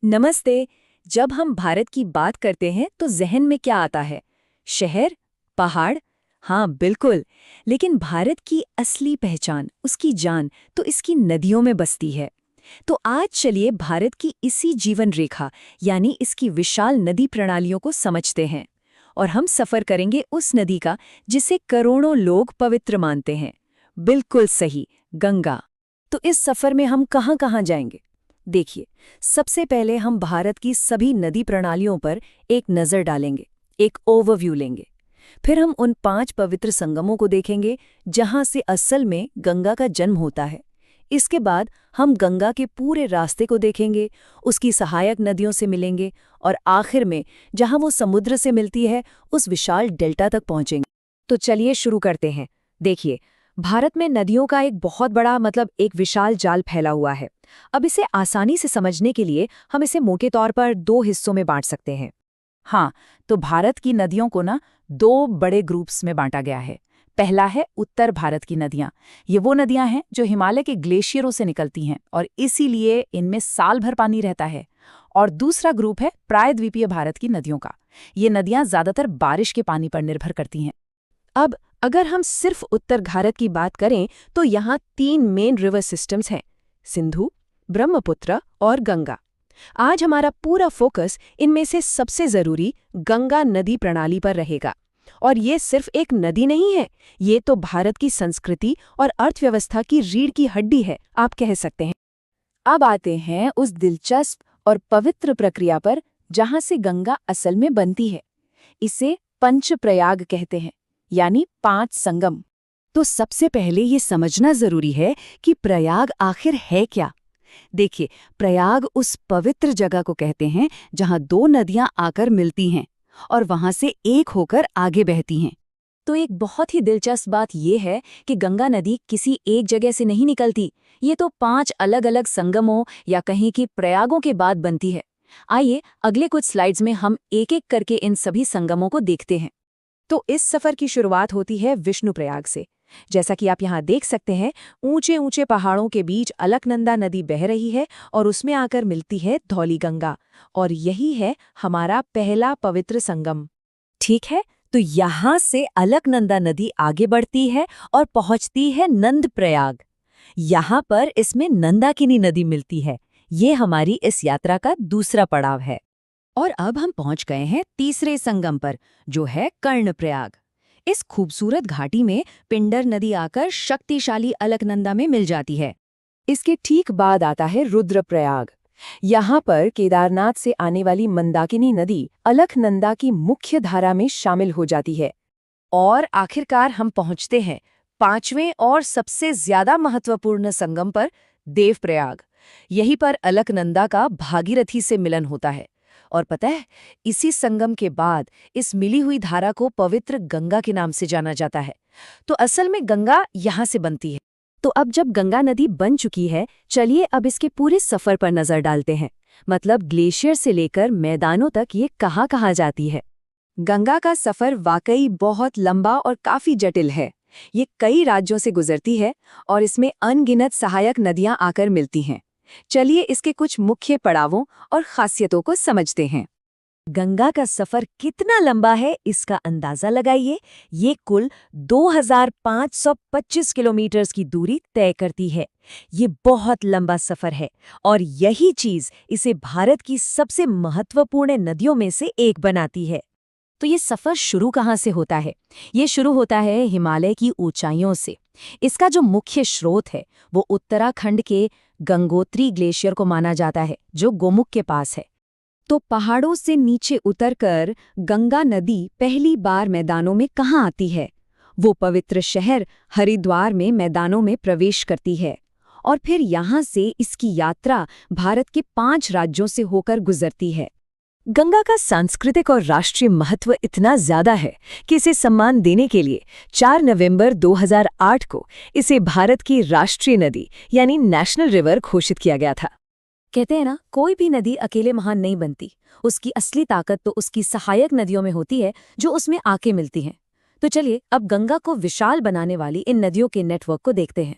नमस्ते। जब हम भारत की बात करते हैं तो जहन में क्या आता है? शहर? पहाड़? हाँ, बिल्कुल। लेकिन भारत की असली पहचान, उसकी जान तो इसकी नदियों में बसती है। तो आज चलिए भारत की इसी जीवन रेखा यानी इसकी विशाल नदी प्रणालियों को समझते हैं। और हम सफर करेंगे उस नदी का जिसे करोड़ों लोग पवित्र मानते हैं। बिल्कुल सही, गंगा। तो इस सफर में हम कहाँ-कहाँ जाएंगे? देखिए, सबसे पहले हम भारत की सभी नदी प्रणालियों पर एक नज़र डालेंगे, एक ओवरव्यू लेंगे। फिर हम उन 5 पवित्र संगमों को देखेंगे जहां से असल में गंगा का जन्म होता है। इसके बाद हम गंगा के पूरे रास्ते को देखेंगे, उसकी सहायक नदियों से मिलेंगे और आखिर में जहां वो समुद्र से मिलती है उस विशाल डेल्टा तक पहुंचेंगे। तो चलिए शुरू करते हैं। देखिए, भारत में नदियों का एक बहुत बड़ा एक विशाल जाल फैला हुआ है। अब इसे आसानी से समझने के लिए हम इसे मोटे तौर पर 2 हिस्सों में बांट सकते हैं। हाँ, तो भारत की नदियों को ना 2 बड़े ग्रुप्स में बांटा गया है। पहला है उत्तर भारत की नदियाँ। ये वो नदियाँ हैं जो हिमालय के ग्लेशियरों से निकलती हैं और इसीलिए इनमें साल भर पानी रहता है। और दूसरा ग्रुप है प्रायद्वीपीय भारत की नदियों का। ये नदियाँ ज़्यादातर बारिश के पानी पर निर्भर करती हैं। अब अगर हम सिर्फ उत्तर भारत की बात करें तो यहाँ 3 मेन रिवर सिस्टम्स हैं, सिंधु, ब्रह्मपुत्र और गंगा। आज हमारा पूरा फोकस इनमें से सबसे जरूरी गंगा नदी प्रणाली पर रहेगा। और ये सिर्फ एक नदी नहीं है, ये तो भारत की संस्कृति और अर्थव्यवस्था की रीढ़ की हड्डी है, आप कह सकते हैं। अब आते हैं उस दिलचस्प और पवित्र प्रक्रिया पर जहां से गंगा असल में बनती है। इसे पंचप्रयाग कहते हैं, यानी 5 संगम। तो सबसे पहले ये समझना जरूरी है कि प्रयाग आखिर है क्या। देखिए, प्रयाग उस पवित्र जगह को कहते हैं जहां 2 नदियां आकर मिलती हैं और वहां से एक होकर आगे बहती हैं। तो एक बहुत ही दिलचस्प बात यह है कि गंगा नदी किसी एक जगह से नहीं निकलती, ये तो 5 अलग-अलग संगमों या कहीं की प्रयागों के बाद बनती है। आइए अगले कुछ स्लाइड्स में हम एक-एक करके इन सभी संगमों को देखते हैं। तो इस सफर की शुरुआत होती है विष्णुप्रयाग से। जैसा कि आप यहाँ देख सकते हैं, ऊंचे ऊंचे पहाड़ों के बीच अलकनंदा नदी बह रही है और उसमें आकर मिलती है धौलीगंगा। और यही है हमारा पहला पवित्र संगम। ठीक है, तो यहाँ से अलकनंदा नदी आगे बढ़ती है और पहुंचती है नंदप्रयाग। यहाँ पर इसमें नंदाकिनी नदी मिलती है। ये हमारी इस यात्रा का दूसरा पड़ाव है। और अब हम पहुंच गए हैं तीसरे संगम पर, जो है कर्णप्रयाग। इस खूबसूरत घाटी में पिंडर नदी आकर शक्तिशाली अलकनंदा में मिल जाती है। इसके ठीक बाद आता है रुद्रप्रयाग। यहाँ पर केदारनाथ से आने वाली मंदाकिनी नदी अलकनंदा की मुख्य धारा में शामिल हो जाती है। और आखिरकार हम पहुंचते हैं 5वें और सबसे ज्यादा महत्वपूर्ण संगम पर, देवप्रयाग। यहीं पर अलकनंदा का भागीरथी से मिलन होता है। और पता है, इसी संगम के बाद इस मिली हुई धारा को पवित्र गंगा के नाम से जाना जाता है। तो असल में गंगा यहाँ से बनती है। तो अब जब गंगा नदी बन चुकी है, चलिए अब इसके पूरे सफर पर नजर डालते हैं। ग्लेशियर से लेकर मैदानों तक ये कहाँ जाती है। गंगा का सफर वाकई बहुत लंबा और काफी जटिल है। ये कई राज्यों से गुजरती है और इसमें अनगिनत सहायक नदियां आकर मिलती हैं। चलिए इसके कुछ मुख्य पड़ावों और खासियतों को समझते हैं। गंगा का सफर कितना लंबा है इसका अंदाजा लगाइए। ये कुल 2525 किलोमीटर की दूरी तय करती है। ये बहुत लंबा सफर है और यही चीज इसे भारत की सबसे महत्वपूर्ण नदियों में से एक बनाती है। तो ये सफर शुरू कहाँ से होता है? ये शुरू होता है हिमालय की ऊंचाइयों से। इसका जो मुख्य स्रोत है वो उत्तराखंड के गंगोत्री ग्लेशियर को माना जाता है, जो गोमुख के पास है। तो पहाड़ों से नीचे उतरकर गंगा नदी पहली बार मैदानों में कहाँ आती है? वो पवित्र शहर हरिद्वार में मैदानों में प्रवेश करती है और फिर यहाँ से इसकी यात्रा भारत के 5 राज्यों से होकर गुजरती है। गंगा का सांस्कृतिक और राष्ट्रीय महत्व इतना ज्यादा है कि इसे सम्मान देने के लिए 4 नवंबर 2008 को इसे भारत की राष्ट्रीय नदी यानी नेशनल रिवर घोषित किया गया था। कहते हैं ना, कोई भी नदी अकेले महान नहीं बनती। उसकी असली ताकत तो उसकी सहायक नदियों में होती है जो उसमें आके मिलती हैं। तो चलिए अब गंगा को विशाल बनाने वाली इन नदियों के नेटवर्क को देखते हैं।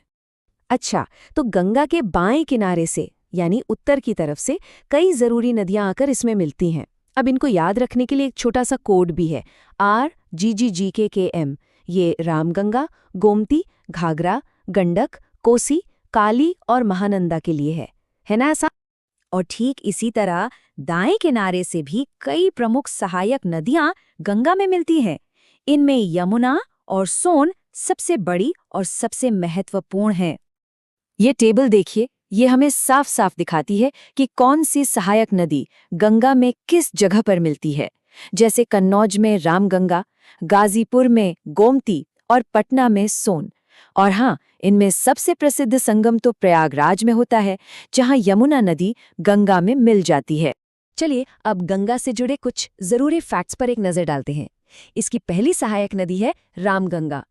अच्छा, तो गंगा के बाएं किनारे से यानी उत्तर की तरफ से कई ज़रूरी नदियां आकर इसमें मिलती हैं। अब इनको याद रखने के लिए एक छोटा सा कोड भी है, RGGGKKM। ये रामगंगा, गोमती, घाघरा, गंडक, कोसी, काली और महानंदा के लिए है ना ऐसा? और ठीक इसी तरह दाएं किनारे से भी कई प्रमुख सहायक नदियां गंगा में मिलती हैं। इनमें यमुना और सोन सबसे बड़ी और सबसे महत्वपूर्ण हैं। ये टेबल देखिए, ये हमें साफ साफ दिखाती है कि कौन सी सहायक नदी गंगा में किस जगह पर मिलती है। जैसे कन्नौज में रामगंगा, गाजीपुर में गोमती और पटना में सोन। और हाँ, इनमें सबसे प्रसिद्ध संगम तो प्रयागराज में होता है, जहाँ यमुना नदी गंगा में मिल जाती है। चलिए अब गंगा से जुड़े कुछ ज़रूरी फैक्ट्स पर एक नज़र डालते हैं। इसकी पहली सहायक नदी है रामगंगा।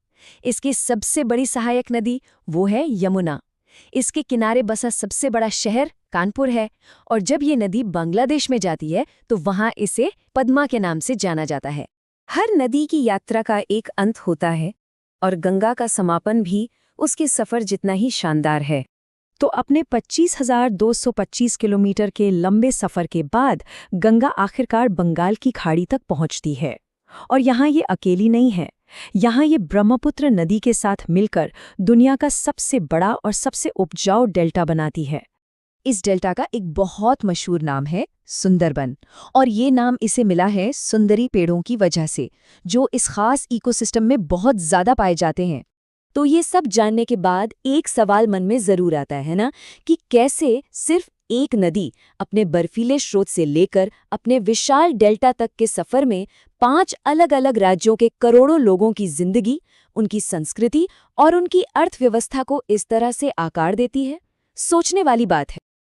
इसकी सबसे बड़ी सहायक नदी वो है यमुना। इसके किनारे बसा सबसे बड़ा शहर कानपुर है, और जब ये नदी बांग्लादेश में जाती है तो वहाँ इसे पद्मा के नाम से जाना जाता है। हर नदी की यात्रा का एक अंत होता है, और गंगा का समापन भी उसके सफ़र जितना ही शानदार है। तो अपने 25,225 किलोमीटर के लंबे सफ़र के बाद गंगा आखिरकार बंगाल की खाड़ी तक पहुंचती है। और यहाँ ये अकेली नहीं है, यहाँ ये ब्रह्मपुत्र नदी के साथ मिलकर दुनिया का सबसे बड़ा और सबसे उपजाऊ डेल्टा बनाती है। इस डेल्टा का एक बहुत मशहूर नाम है सुंदरबन, और ये नाम इसे मिला है सुंदरी पेड़ों की वजह से, जो इस खास इकोसिस्टम में बहुत ज़्यादा पाए जाते हैं। तो ये सब जानने के बाद एक सवाल मन में ज़रूर आता है ना, कि कैसे सिर्फ एक नदी अपने बर्फीले स्रोत से लेकर अपने विशाल डेल्टा तक के सफ़र में 5 अलग-अलग राज्यों के करोड़ों लोगों की जिंदगी, उनकी संस्कृति और उनकी अर्थव्यवस्था को इस तरह से आकार देती है। सोचने वाली बात है।